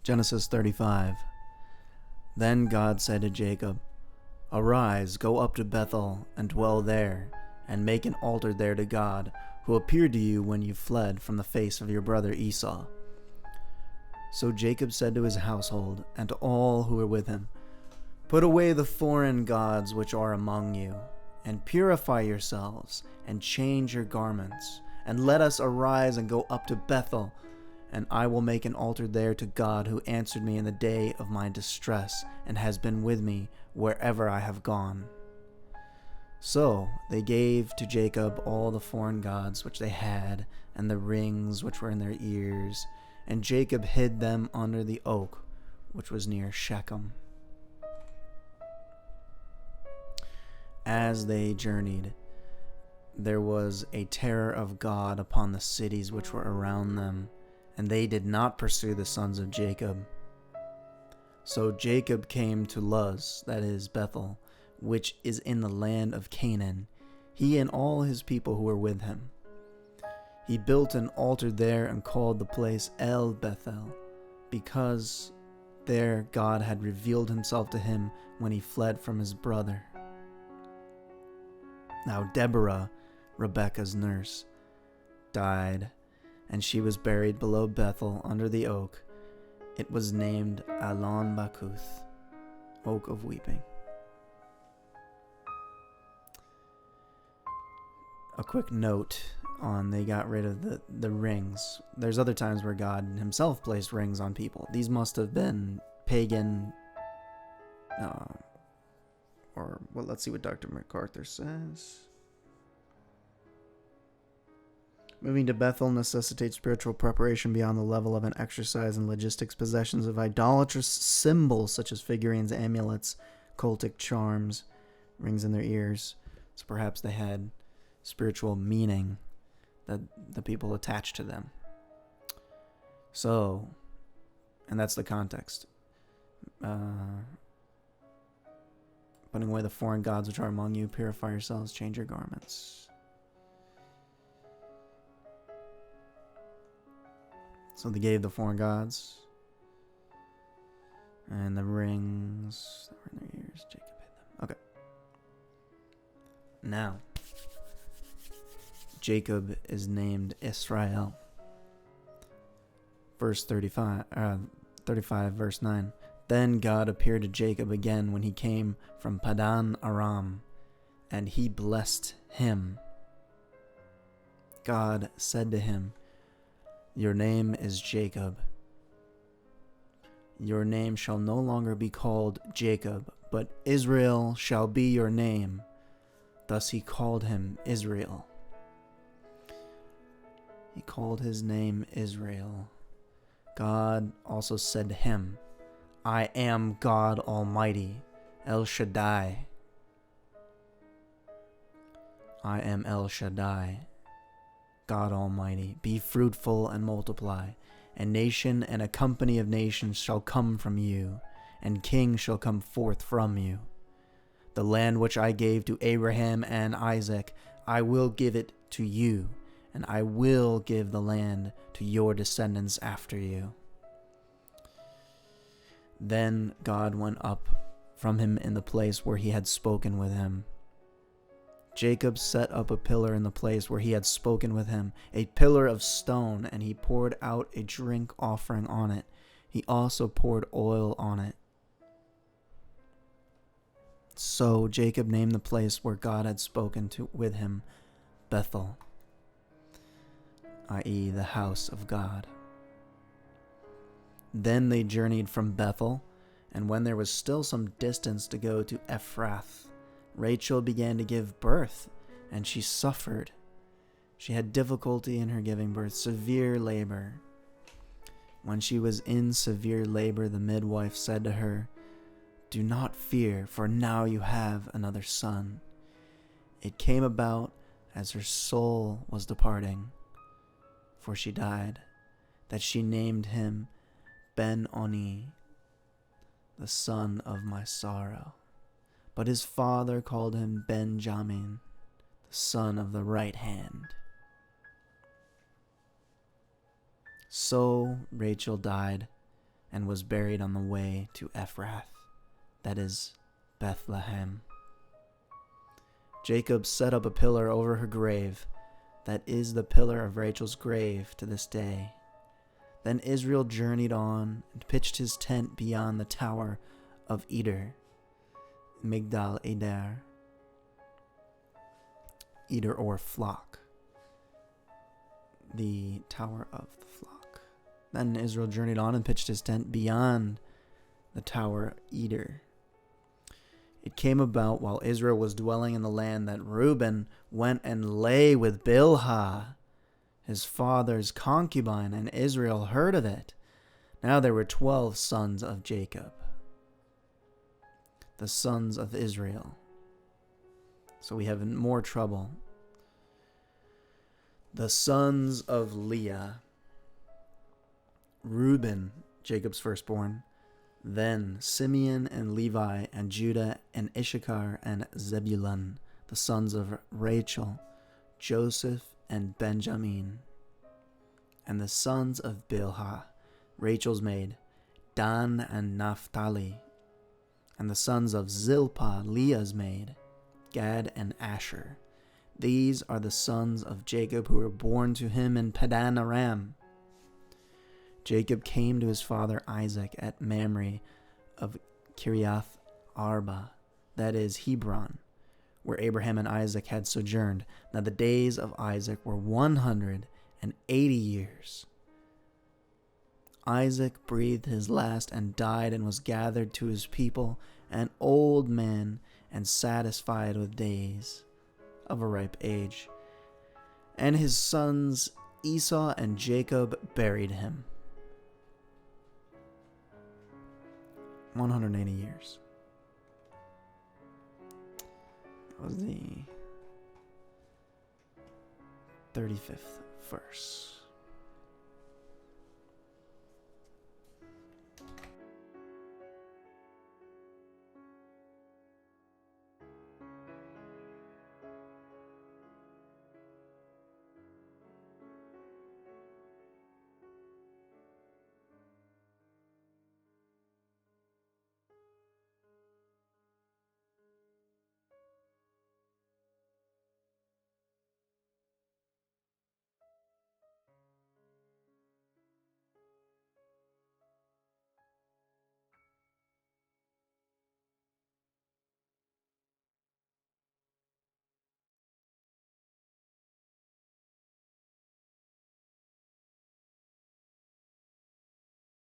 Genesis 35. Then God said to Jacob, "Arise, go up to Bethel, and dwell there, and make an altar there to God, who appeared to you when you fled from the face of your brother Esau." So Jacob said to his household, and to all who were with him, "Put away the foreign gods which are among you, and purify yourselves, and change your garments, and let us arise and go up to Bethel, and I will make an altar there to God, who answered me in the day of my distress, and has been with me wherever I have gone." So they gave to Jacob all the foreign gods which they had, and the rings which were in their ears, and Jacob hid them under the oak which was near Shechem. As they journeyed, there was a terror of God upon the cities which were around them, and they did not pursue the sons of Jacob. So Jacob came to Luz, that is Bethel, which is in the land of Canaan, he and all his people who were with him. He built an altar there and called the place El Bethel, because there God had revealed himself to him when he fled from his brother. Now Deborah, Rebekah's nurse, died, and she was buried below Bethel under the oak. It was named Alon Bakuth, Oak of Weeping. A quick note on they got rid of the rings. There's other times where God himself placed rings on people. These must have been pagan, let's see what Dr. MacArthur says. Moving to Bethel necessitates spiritual preparation beyond the level of an exercise in logistics. Possessions of idolatrous symbols such as figurines, amulets, cultic charms, rings in their ears. So perhaps they had spiritual meaning that the people attached to them. So, and that's the context. Putting away the foreign gods which are among you, purify yourselves, change your garments. So they gave the foreign gods and the rings that were in their ears. Jacob hid them. Okay. Now, Jacob is named Israel. Verse 35, verse 9. Then God appeared to Jacob again when he came from Padan Aram, and he blessed him. God said to him, "Your name is Jacob. Your name shall no longer be called Jacob, but Israel shall be your name." Thus he called him Israel. He called his name Israel. God also said to him, "I am God Almighty, El Shaddai." I am El Shaddai, God Almighty. Be fruitful and multiply. A nation and a company of nations shall come from you, and kings shall come forth from you. The land which I gave to Abraham and Isaac, I will give it to you, and I will give the land to your descendants after you. Then God went up from him in the place where he had spoken with him. Jacob set up a pillar in the place where he had spoken with him, a pillar of stone, and he poured out a drink offering on it. He also poured oil on it. So Jacob named the place where God had spoken with him Bethel, i.e., the house of God. Then they journeyed from Bethel, and when there was still some distance to go to Ephrath, Rachel began to give birth, and she suffered. She had difficulty in her giving birth, severe labor. When she was in severe labor, the midwife said to her, "Do not fear, for now you have another son." It came about as her soul was departing, for she died, that she named him Ben-Oni, the son of my sorrow. But his father called him Benjamin, the son of the right hand. So Rachel died and was buried on the way to Ephrath, that is, Bethlehem. Jacob set up a pillar over her grave, that is the pillar of Rachel's grave to this day. Then Israel journeyed on and pitched his tent beyond the tower of Eder, Migdal Eder, Eder or flock, the tower of the flock. Then Israel journeyed on and pitched his tent beyond the tower Eder. It came about while Israel was dwelling in the land that Reuben went and lay with Bilhah, his father's concubine, and Israel heard of it. Now there were 12 sons of Jacob, the sons of Israel. So we have more trouble. The sons of Leah: Reuben, Jacob's firstborn, then Simeon and Levi and Judah and Issachar and Zebulun, the sons of Rachel, Joseph and Benjamin. And the sons of Bilhah, Rachel's maid, Dan and Naphtali. And the sons of Zilpah, Leah's maid, Gad and Asher. These are the sons of Jacob who were born to him in Padan Aram. Jacob came to his father Isaac at Mamre of Kiriath Arba, that is Hebron, where Abraham and Isaac had sojourned. Now the days of Isaac were 180 years. Isaac breathed his last and died, and was gathered to his people, an old man and satisfied with days of a ripe age. And his sons Esau and Jacob buried him. 180 years. That was the 35th verse.